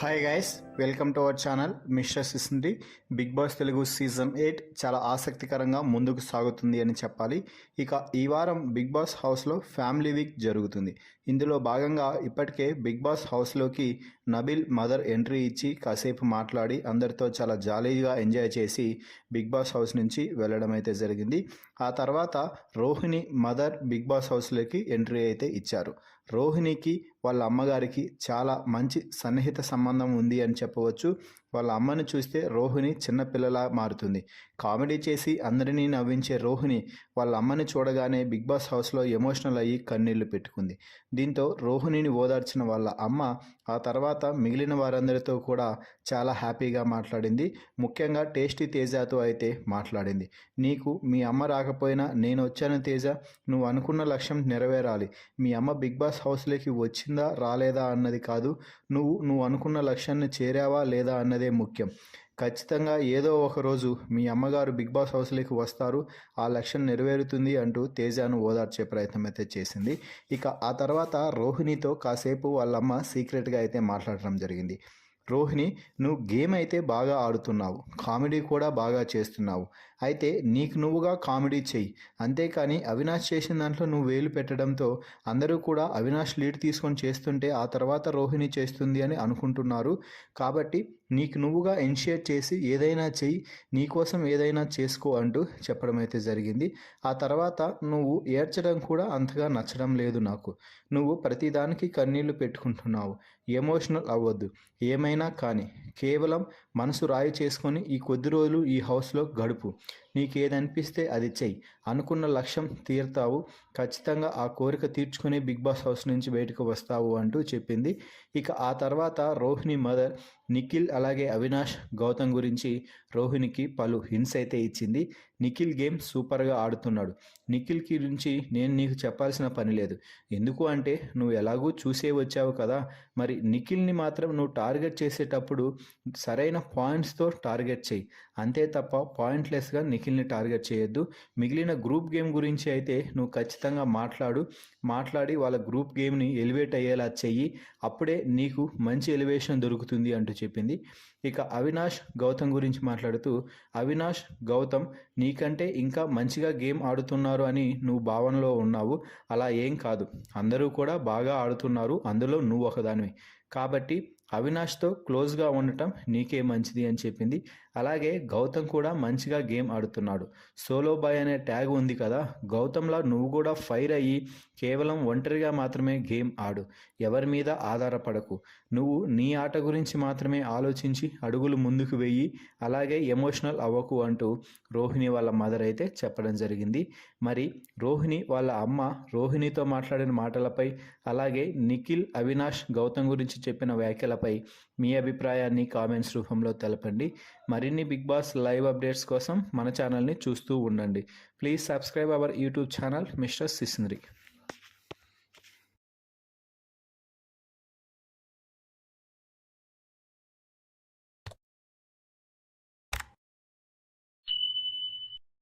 Hi guys, welcome to our channel mister Sisindri. Bigg Boss Telugu season 8 చాలా ఆసక్తికరంగా ముందుకు సాగుతుంది అని చెప్పాలి. ఇక ఈ వారం బిగ్ బాస్ హౌస్లో ఫ్యామిలీ వీక్ జరుగుతుంది. ఇందులో భాగంగా ఇప్పటికే బిగ్ బాస్ హౌస్లోకి నబిల్ మదర్ ఎంట్రీ ఇచ్చి కాసేపు మాట్లాడి అందరితో చాలా జాలీగా ఎంజాయ్ చేసి బిగ్ బాస్ హౌస్ నుంచి వెళ్ళడం అయితే జరిగింది. ఆ తర్వాత రోహిణి మదర్ బిగ్ బాస్ హౌస్లోకి ఎంట్రీ అయితే ఇచ్చారు. రోహిణికి వాళ్ళ అమ్మగారికి చాలా మంచి సన్నిహిత సంబంధం ఉంది అని చెప్పవచ్చు. వాళ్ళ అమ్మని చూస్తే రోహిణి చిన్నపిల్లలా మారుతుంది. కామెడీ చేసి అందరినీ నవ్వించే రోహిణి వాళ్ళ అమ్మని చూడగానే బిగ్ బాస్ హౌస్లో ఎమోషనల్ అయ్యి కన్నీళ్లు పెట్టుకుంది. దీంతో రోహిణిని ఓదార్చిన వాళ్ళ అమ్మ ఆ తర్వాత మిగిలిన వారందరితో కూడా చాలా హ్యాపీగా మాట్లాడింది. ముఖ్యంగా టేస్టీ తేజతో అయితే మాట్లాడింది. నీకు మీ అమ్మ రాకపోయినా నేను వచ్చాను తేజ, నువ్వు అనుకున్న లక్ష్యం నెరవేరాలి. మీ అమ్మ బిగ్ బాస్ హౌస్లోకి వచ్చిందా రాలేదా అన్నది కాదు, నువ్వు అనుకున్న లక్ష్యాన్ని చేరావా లేదా అన్నదే ముఖ్యం. ఖచ్చితంగా ఏదో ఒక రోజు మీ అమ్మగారు బిగ్ బాస్ హౌస్లోకి వస్తారు, ఆ లక్ష్యం నెరవేరుతుంది అంటూ తేజను ఓదార్చే ప్రయత్నం అయితే చేసింది. ఇక ఆ తర్వాత రోహిణితో కాసేపు వాళ్ళమ్మ సీక్రెట్గా అయితే మాట్లాడడం జరిగింది. రోహిణి, నువ్వు గేమ్ అయితే బాగా ఆడుతున్నావు, కామెడీ కూడా బాగా చేస్తున్నావు. అయితే నీకు నువ్వుగా కామెడీ చెయ్యి, అంతేకాని అవినాష్ చేసిన దాంట్లో నువ్వు వేలు పెట్టడంతో అందరూ కూడా అవినాష్ లీడ్ తీసుకొని చేస్తుంటే ఆ తర్వాత రోహిణి చేస్తుంది అని అనుకుంటున్నారు. కాబట్టి నీకు నువ్వుగా ఇనిషియేట్ చేసి ఏదైనా చెయ్యి, నీకోసం ఏదైనా చేసుకో అంటూ చెప్పడం అయితే జరిగింది. ఆ తర్వాత నువ్వు ఏడ్చడం కూడా అంతగా నచ్చడం లేదు నాకు, నువ్వు ప్రతిదానికి కన్నీళ్లు పెట్టుకుంటున్నావు, ఎమోషనల్ అవ్వద్దు, ఏమైనా కానీ కేవలం మనసు రాయి చేసుకొని ఈ కొద్ది రోజులు ఈ హౌస్లో గడుపు, నీకేదనిపిస్తే అది చెయ్యి, అనుకున్న లక్ష్యం తీరుతావు, ఖచ్చితంగా ఆ కోరిక తీర్చుకుని బిగ్ బాస్ హౌస్ నుంచి బయటకు వస్తావు అంటూ చెప్పింది. ఇక ఆ తర్వాత రోహిణి మదర్ నిఖిల్ అలాగే అవినాష్ గౌతమ్ గురించి రోహిణికి పలు హింట్స్ అయితే ఇచ్చింది. నిఖిల్ గేమ్ సూపర్గా ఆడుతున్నాడు, నిఖిల్ గురించి నేను నీకు చెప్పాల్సిన పని లేదు, ఎందుకు అంటే నువ్వు ఎలాగూ చూసే వచ్చావు కదా, మరి నిఖిల్ని మాత్రం నువ్వు టార్గెట్ చేసేటప్పుడు సరైన పాయింట్స్తో టార్గెట్ చేయి, అంతే తప్ప పాయింట్లెస్గా నిఖిల్ని టార్గెట్ చేయొద్దు. మిగిలిన గ్రూప్ గేమ్ గురించి అయితే నువ్వు ఖచ్చితంగా మాట్లాడి వాళ్ళ గ్రూప్ గేమ్ని ఎలివేట్ అయ్యేలా చెయ్యి, అప్పుడే నీకు మంచి ఎలివేషన్ దొరుకుతుంది అంటూ చెప్పింది. ఇక అవినాష్ గౌతమ్ గురించి మాట్లాడుతూ, అవినాష్ గౌతమ్ నీకంటే ఇంకా మంచిగా గేమ్ ఆడుతున్నారు అని నువ్వు భావనలో ఉన్నావు, అలా ఏం కాదు, అందరూ కూడా బాగా ఆడుతున్నారు, అందులో నువ్వు ఒకదానివి, కాబట్టి అవినాష్తో క్లోజ్గా ఉండటం నీకే మంచిది అని చెప్పింది. అలాగే గౌతమ్ కూడా మంచిగా గేమ్ ఆడుతున్నాడు, సోలో బాయ్ అనే ట్యాగ్ ఉంది కదా, గౌతమ్లా నువ్వు కూడా ఫైర్ అయ్యి కేవలం ఒంటరిగా మాత్రమే గేమ్ ఆడు, ఎవరి మీద ఆధారపడకు, నువ్వు నీ ఆట గురించి మాత్రమే ఆలోచించి అడుగులు ముందుకు వెయ్యి, అలాగే ఎమోషనల్ అవ్వకు అంటూ రోహిణి వాళ్ళ మదర్ అయితే చెప్పడం జరిగింది. మరి రోహిణి వాళ్ళ అమ్మ రోహిణితో మాట్లాడిన మాటలపై అలాగే నిఖిల్ అవినాష్ గౌతమ్ గురించి చెప్పిన వ్యాఖ్యలపై మీ అభిప్రాయాన్ని కామెంట్స్ రూపంలో తెలపండి. మరిన్ని బిగ్ బాస్ లైవ్ అప్డేట్స్ కోసం మన ఛానల్ని చూస్తూ ఉండండి. Please subscribe our YouTube channel mister సిసింద్రి.